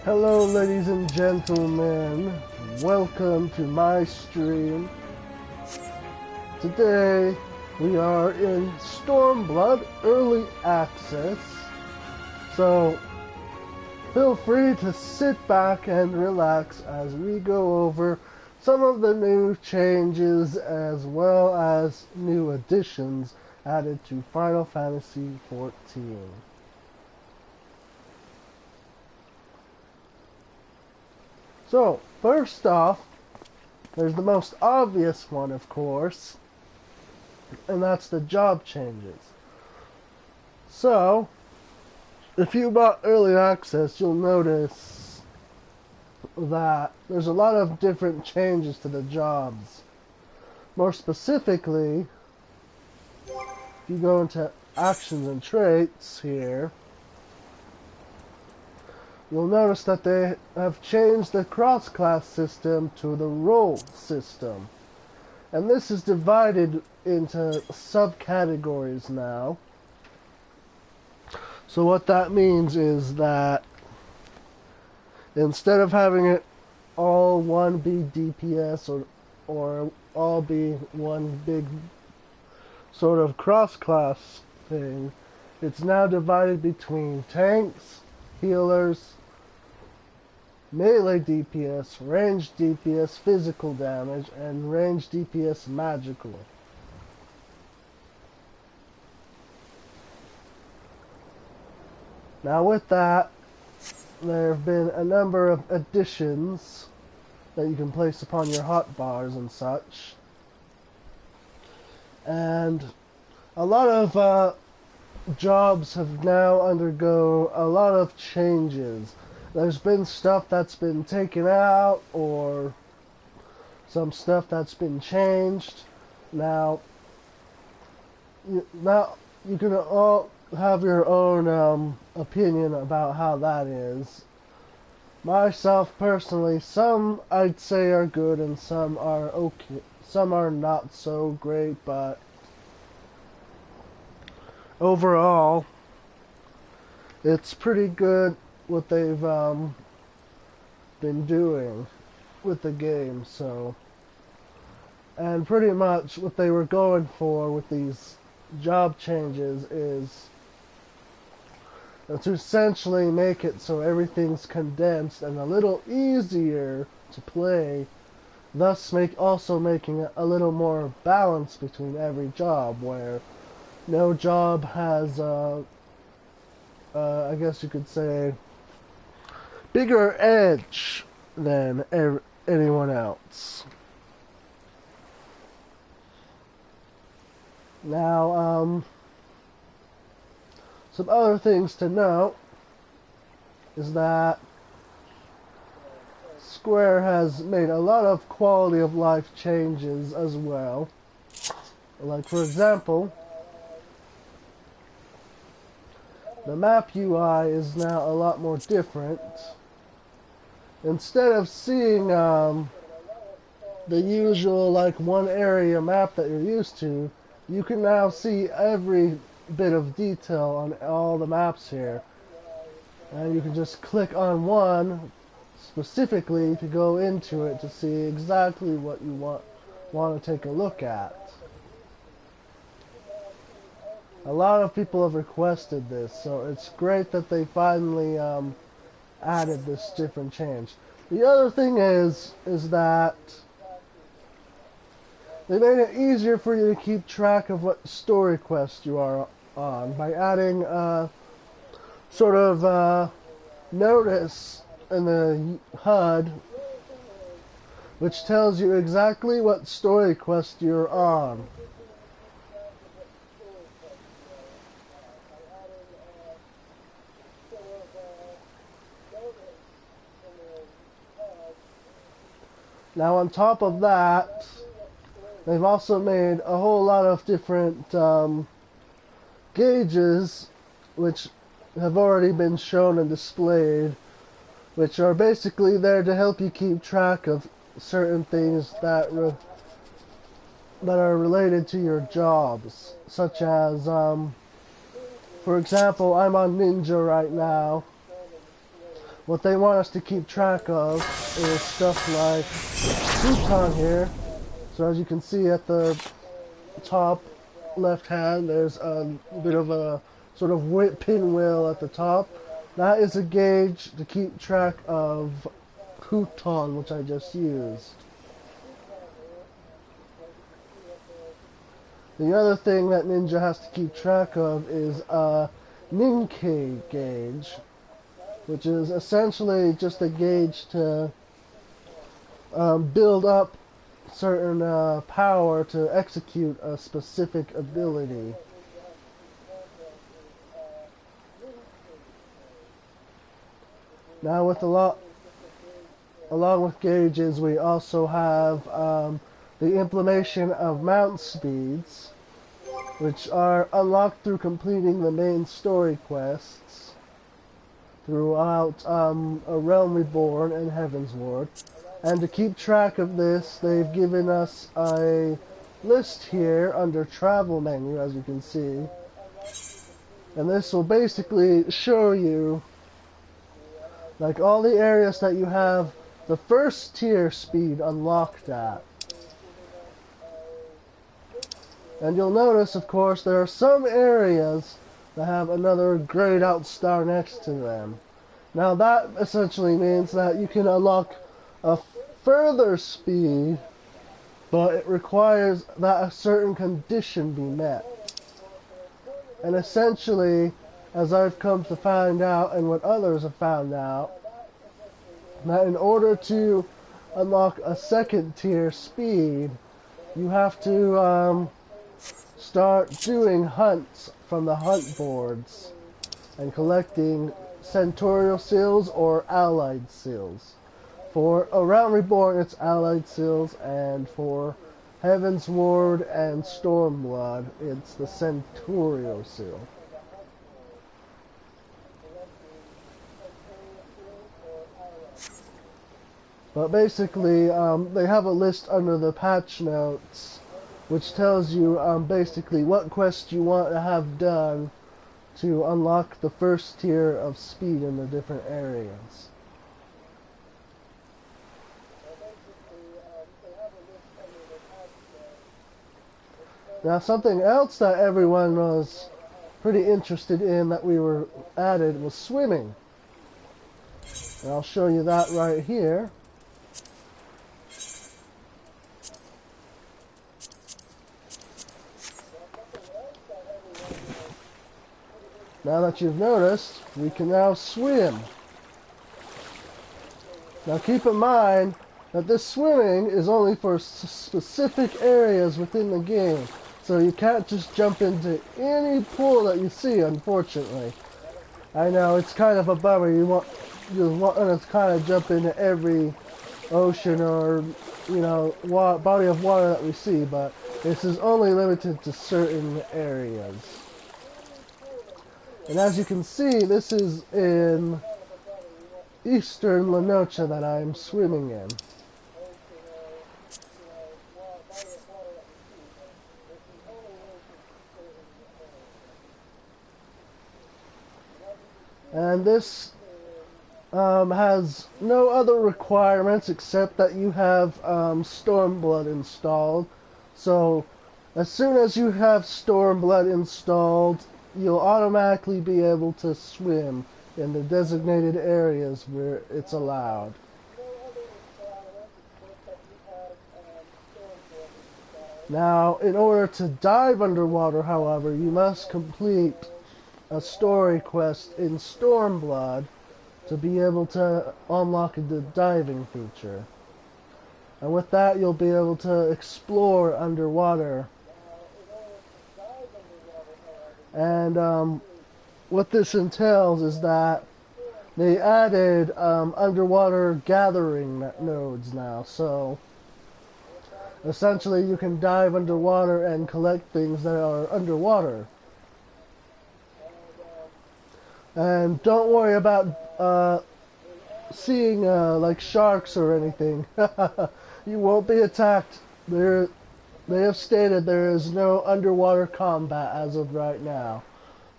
Hello ladies and gentlemen, welcome to my stream. Today we are in Stormblood Early Access, so feel free to sit back and relax as we go over some of the new changes as well as new additions added to Final Fantasy XIV. So, first off, there's the most obvious one, of course, and that's the job changes. So, if you bought early access, you'll notice that there's a lot of different changes to the jobs. More specifically, if you go into actions and traits here, you'll notice that they have changed the cross-class system to the role system. And this is divided into subcategories now. So what that means is that instead of having it all one be DPS or all be one big sort of cross-class thing, it's now divided between tanks, healers, melee DPS, ranged DPS physical damage, and ranged DPS magical. Now with that, there have been a number of additions that you can place upon your hotbars and such. And a lot of jobs have now undergone a lot of changes. There's been stuff that's been taken out or some stuff that's been changed. Now you can all have your own opinion about how that is. Myself personally, some I'd say are good and some are okay. Some are not so great, but overall, it's pretty good what they've been doing with the game. So, and pretty much what they were going for with these job changes is to essentially make it so everything's condensed and a little easier to play, thus making it a little more balance between every job, where no job has I guess you could say bigger edge than anyone else. Now, some other things to note is that Square has made a lot of quality of life changes as well. Like, for example, the map UI is now a lot more different. Instead of seeing the usual like one area map that you're used to, you can now see every bit of detail on all the maps here. And you can just click on one specifically to go into it to see exactly what you want to take a look at. A lot of people have requested this, so it's great that they finally added this different change. The other thing is that they made it easier for you to keep track of what story quest you are on by adding sort of notice in the HUD which tells you exactly what story quest you're on. Now on top of that, they've also made a whole lot of different gauges which have already been shown and displayed, which are basically there to help you keep track of certain things that are related to your jobs, such as for example, I'm on Ninja right now, what they want us to keep track of is stuff like Pluton here. So as you can see at the top left hand, there's a bit of a sort of pinwheel at the top. That is a gauge to keep track of Pluton, which I just used. The other thing that Ninja has to keep track of is a Ninkei gauge, which is essentially just a gauge to build up certain power to execute a specific ability. Now along with gauges, we also have the implementation of mount speeds, which are unlocked through completing the main story quests throughout A Realm Reborn and Heavensward. And to keep track of this, they've given us a list here under travel menu, as you can see. And this will basically show you like all the areas that you have the first tier speed unlocked at. And you'll notice, of course, there are some areas that have another grayed out star next to them. Now that essentially means that you can unlock a further speed, but it requires that a certain condition be met. And essentially, as I've come to find out, and what others have found out, that in order to unlock a second tier speed, you have to start doing hunts from the hunt boards and collecting Centaurial seals or allied seals. For A Realm Reborn, it's allied seals, and for Heavensward and Stormblood, it's the Centaurial seal. But basically, they have a list under the patch notes, which tells you basically what quests you want to have done to unlock the first tier of speed in the different areas. Now, something else that everyone was pretty interested in that we were added was swimming. And I'll show you that right here. Now that you've noticed, we can now swim. Now keep in mind that this swimming is only for specific areas within the game. So you can't just jump into any pool that you see, unfortunately. I know, it's kind of a bummer. You want to kind of jump into every ocean or, you know, body of water that we see, but this is only limited to certain areas. And as you can see, this is in Eastern La Noche that I'm swimming in. And this has no other requirements except that you have Stormblood installed. So as soon as you have Stormblood installed, you'll automatically be able to swim in the designated areas where it's allowed. Now, in order to dive underwater, however, you must complete a story quest in Stormblood to be able to unlock the diving feature. And with that, you'll be able to explore underwater. And what this entails is that they added underwater gathering nodes now. So essentially you can dive underwater and collect things that are underwater. And don't worry about seeing like sharks or anything. You won't be attacked. They have stated there is no underwater combat as of right now.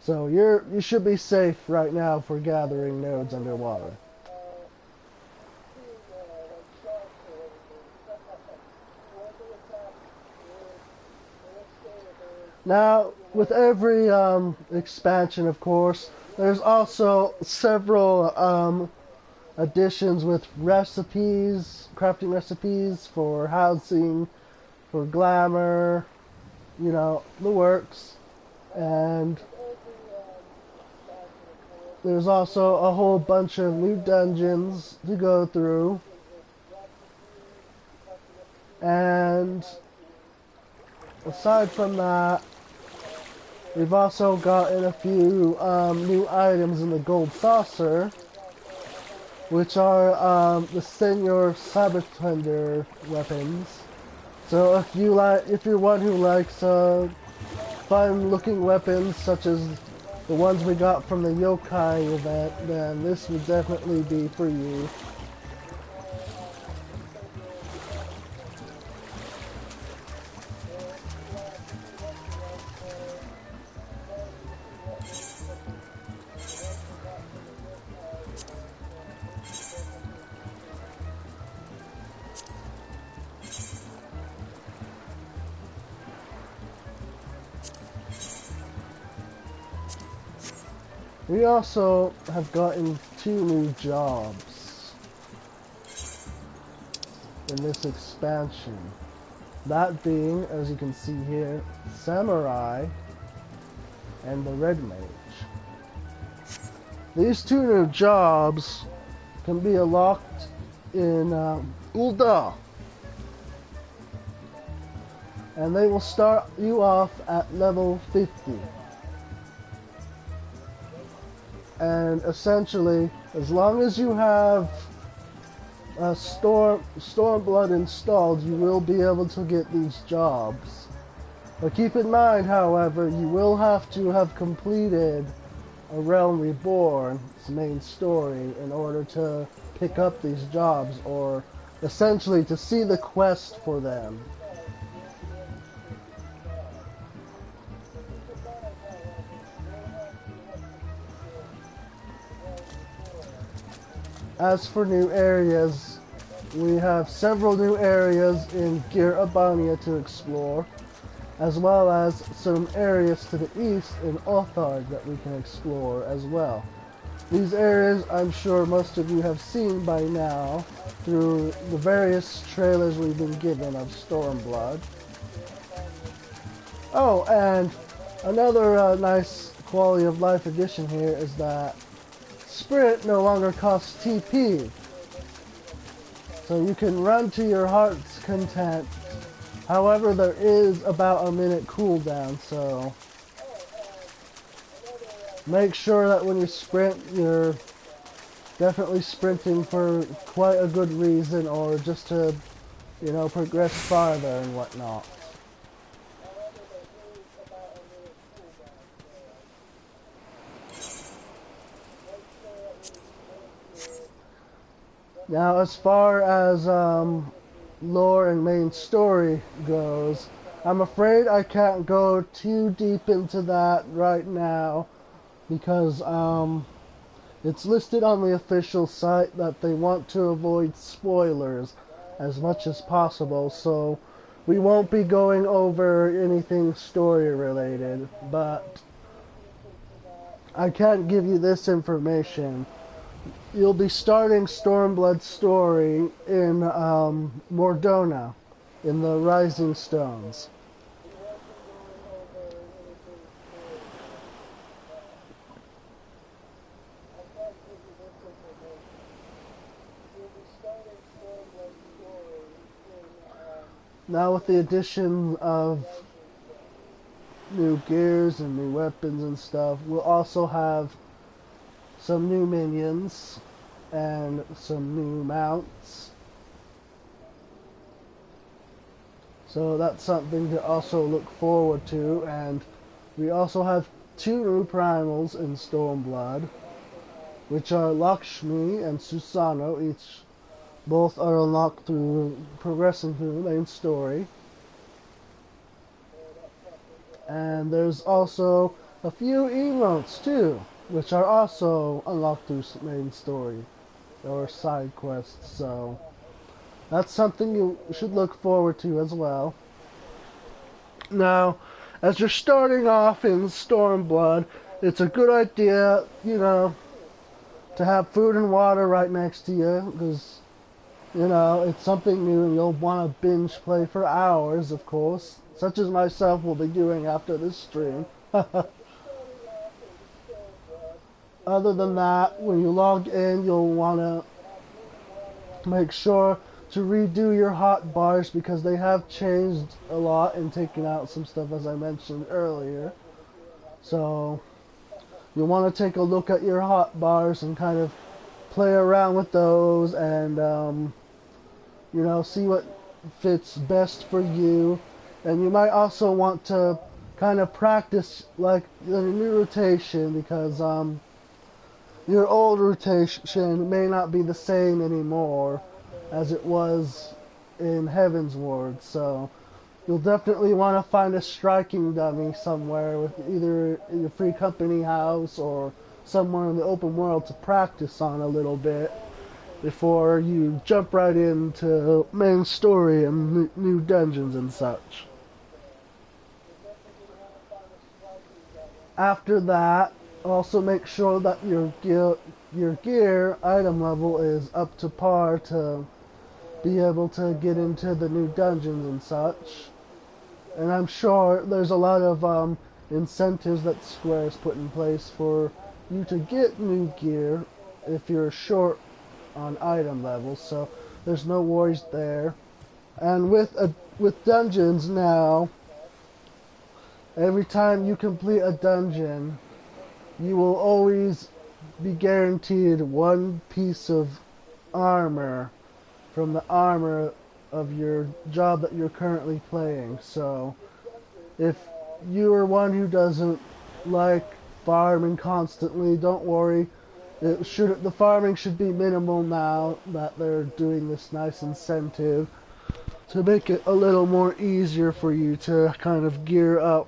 So you should be safe right now for gathering nodes underwater. Now, with every expansion, of course, there's also several additions with recipes, crafting recipes for housing, for glamour, you know, the works. And there's also a whole bunch of new dungeons to go through. And aside from that, we've also gotten a few new items in the gold saucer, which are the Senior Saboteur weapons. So if you're one who likes fun-looking weapons such as the ones we got from the Yokai event, then this would definitely be for you. We also have gotten 2 new jobs in this expansion. That being, as you can see here, Samurai and the Red Mage. These 2 new jobs can be unlocked in Ul'dah. And they will start you off at level 50. And essentially, as long as you have Stormblood installed, you will be able to get these jobs. But keep in mind, however, you will have to have completed A Realm Reborn's main story in order to pick up these jobs, or essentially to see the quest for them. As for new areas, we have several new areas in Gir Abania to explore, as well as some areas to the east in Othard that we can explore as well. These areas I'm sure most of you have seen by now through the various trailers we've been given of Stormblood. Oh, and another nice quality of life addition here is that Sprint no longer costs TP, so you can run to your heart's content. However, there is about a minute cooldown, so make sure that when you sprint, you're definitely sprinting for quite a good reason, or just to, you know, progress farther and whatnot. Now, as far as lore and main story goes, I'm afraid I can't go too deep into that right now because it's listed on the official site that they want to avoid spoilers as much as possible, so we won't be going over anything story related, but I can't give you this information. You'll be starting Stormblood's story in Mordona, in the Rising Stones. Now with the addition of new gears and new weapons and stuff, we'll also have some new minions and some new mounts. So that's something to also look forward to, and we also have 2 new primals in Stormblood, which are Lakshmi and Susano. Both are unlocked through progressing through the main story. And there's also a few emotes too, which are also unlocked through main story or side quests, so that's something you should look forward to as well. Now, as you're starting off in Stormblood, it's a good idea, you know, to have food and water right next to you, because, you know, it's something new and you'll want to binge play for hours, of course, such as myself will be doing after this stream. Other than that, when you log in, you'll want to make sure to redo your hotbars because they have changed a lot and taken out some stuff, as I mentioned earlier. So you want to take a look at your hotbars and kind of play around with those and you know, see what fits best for you. And you might also want to kind of practice like the new rotation because your old rotation may not be the same anymore as it was in Heaven's Ward. So you'll definitely want to find a striking dummy somewhere with either in a free company house or somewhere in the open world to practice on a little bit before you jump right into main story and new dungeons and such. After that, also make sure that your gear item level is up to par to be able to get into the new dungeons and such. And I'm sure there's a lot of incentives that Square has put in place for you to get new gear if you're short on item levels, so there's no worries there. And with dungeons now, every time you complete a dungeon, you will always be guaranteed one piece of armor from the armor of your job that you're currently playing. So if you are one who doesn't like farming constantly, don't worry. The farming should be minimal now that they're doing this nice incentive to make it a little more easier for you to kind of gear up.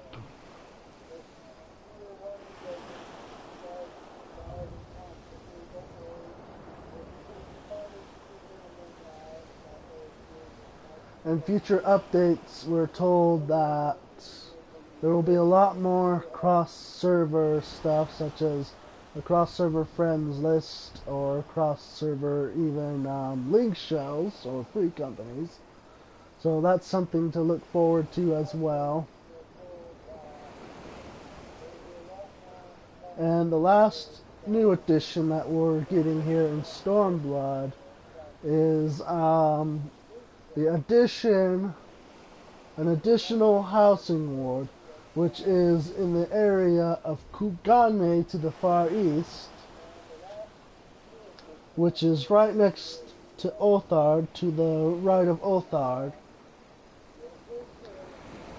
In future updates, we're told that there will be a lot more cross-server stuff, such as a cross-server friends list or cross-server even link shells or free companies. So that's something to look forward to as well. And the last new addition that we're getting here in Stormblood is the addition, an additional housing ward, which is in the area of Kugane to the far east, which is right next to Othard, to the right of Othard.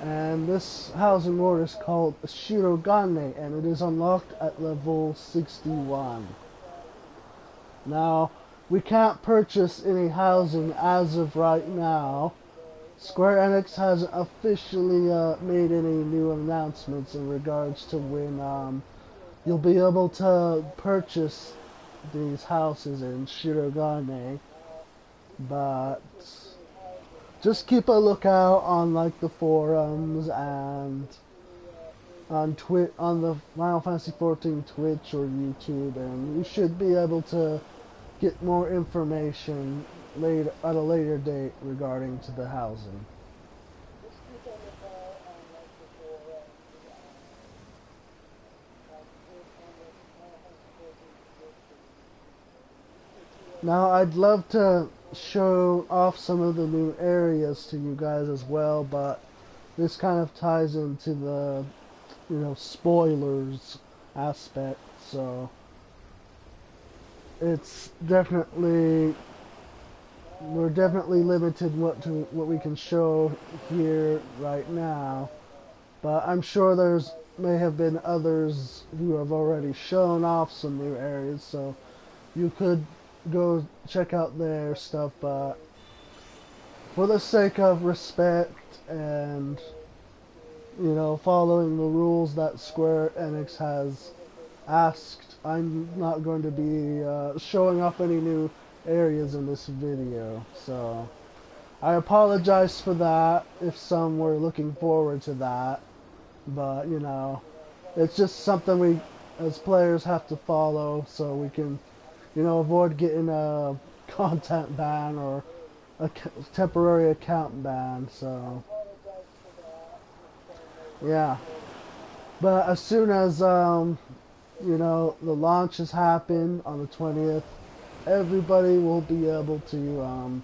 And this housing ward is called Shirogane, and it is unlocked at level 61. Now, we can't purchase any housing as of right now. Square Enix hasn't officially made any new announcements in regards to when you'll be able to purchase these houses in Shirogane, but just keep a lookout on like the forums and on the Final Fantasy XIV Twitch or YouTube, and you should be able to get more information at a later date regarding to the housing. Now I'd love to show off some of the new areas to you guys as well, but this kind of ties into the, you know, spoilers aspect, so it's definitely, we're definitely limited what we can show here right now, but I'm sure may have been others who have already shown off some new areas, so you could go check out their stuff, but for the sake of respect and, you know, following the rules that Square Enix has asked, I'm not going to be showing off any new areas in this video, so I apologize for that if some were looking forward to that. but you know, it's just something we as players have to follow so we can, you know, avoid getting a content ban or a temporary account ban. So yeah, but as soon as you know, the launch has happened on the 20th, everybody will be able to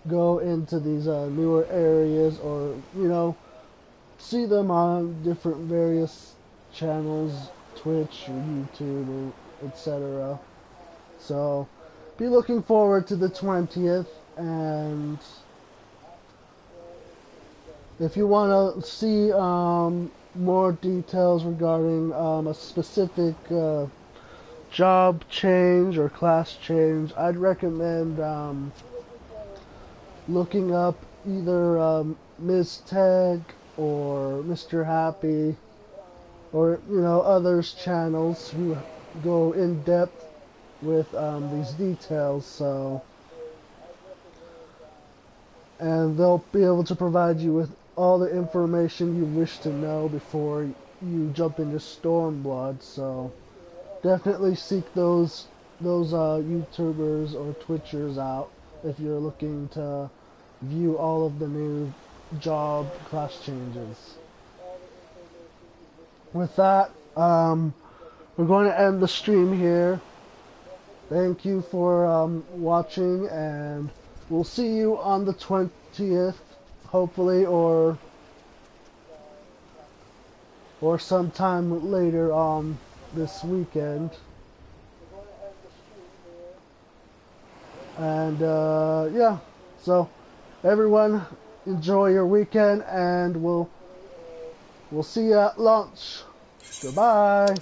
go into these newer areas, or you know, see them on different various channels, Twitch or YouTube, or etc. So be looking forward to the 20th, and if you want to see more details regarding a specific job change or class change, I'd recommend looking up either Ms. Tag or Mr. Happy, or you know, others channels who go in depth with these details. So, and they'll be able to provide you with all the information you wish to know before you jump into Stormblood. So definitely seek those YouTubers or Twitchers out if you're looking to view all of the new job class changes. With that, we're going to end the stream here. Thank you for watching, and we'll see you on the 20th, hopefully, or sometime later on this weekend. And yeah, so everyone enjoy your weekend, and we'll see you at lunch. Goodbye.